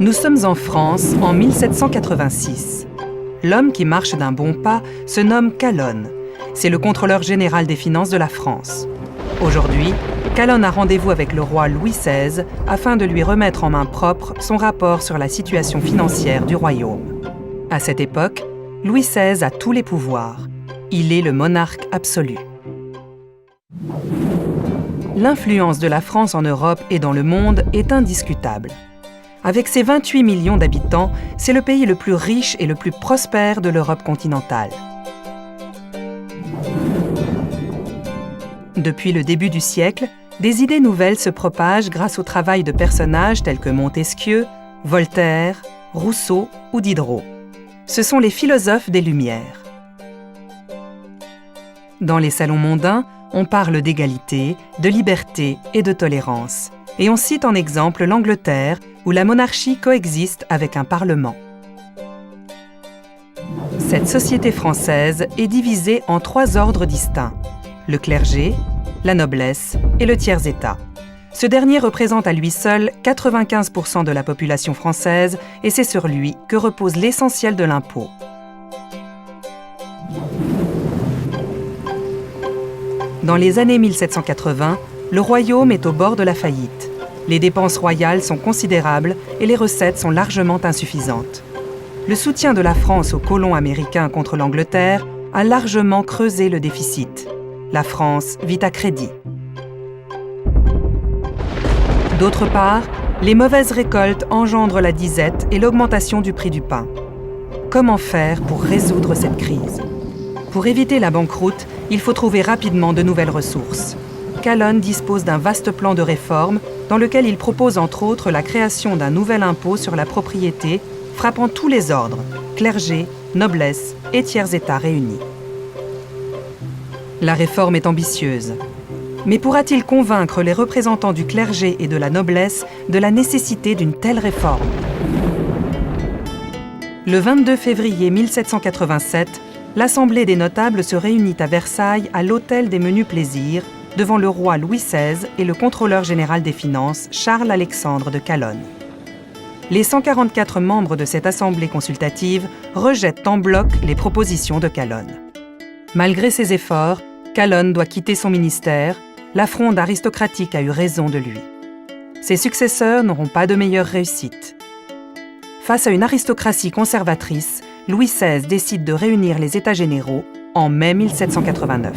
Nous sommes en France en 1786. L'homme qui marche d'un bon pas se nomme Calonne. C'est le contrôleur général des finances de la France. Aujourd'hui, Calonne a rendez-vous avec le roi Louis XVI afin de lui remettre en main propre son rapport sur la situation financière du royaume. À cette époque, Louis XVI a tous les pouvoirs. Il est le monarque absolu. L'influence de la France en Europe et dans le monde est indiscutable. Avec ses 28 millions d'habitants, c'est le pays le plus riche et le plus prospère de l'Europe continentale. Depuis le début du siècle, des idées nouvelles se propagent grâce au travail de personnages tels que Montesquieu, Voltaire, Rousseau ou Diderot. Ce sont les philosophes des Lumières. Dans les salons mondains, on parle d'égalité, de liberté et de tolérance. Et on cite en exemple l'Angleterre, où la monarchie coexiste avec un parlement. Cette société française est divisée en 3 ordres distincts: le clergé, la noblesse et le tiers-état. Ce dernier représente à lui seul 95% de la population française et c'est sur lui que repose l'essentiel de l'impôt. Dans les années 1780, le royaume est au bord de la faillite. Les dépenses royales sont considérables et les recettes sont largement insuffisantes. Le soutien de la France aux colons américains contre l'Angleterre a largement creusé le déficit. La France vit à crédit. D'autre part, les mauvaises récoltes engendrent la disette et l'augmentation du prix du pain. Comment faire pour résoudre cette crise? Pour éviter la banqueroute, il faut trouver rapidement de nouvelles ressources. Calonne dispose d'un vaste plan de réforme dans lequel il propose entre autres la création d'un nouvel impôt sur la propriété frappant tous les ordres, clergé, noblesse et tiers-état réunis. La réforme est ambitieuse. Mais pourra-t-il convaincre les représentants du clergé et de la noblesse de la nécessité d'une telle réforme? Le 22 février 1787, l'Assemblée des notables se réunit à Versailles à l'Hôtel des Menus Plaisirs devant le roi Louis XVI et le contrôleur général des finances Charles-Alexandre de Calonne. Les 144 membres de cette assemblée consultative rejettent en bloc les propositions de Calonne. Malgré ses efforts, Calonne doit quitter son ministère. La fronde aristocratique a eu raison de lui. Ses successeurs n'auront pas de meilleure réussite. Face à une aristocratie conservatrice, Louis XVI décide de réunir les États généraux en mai 1789.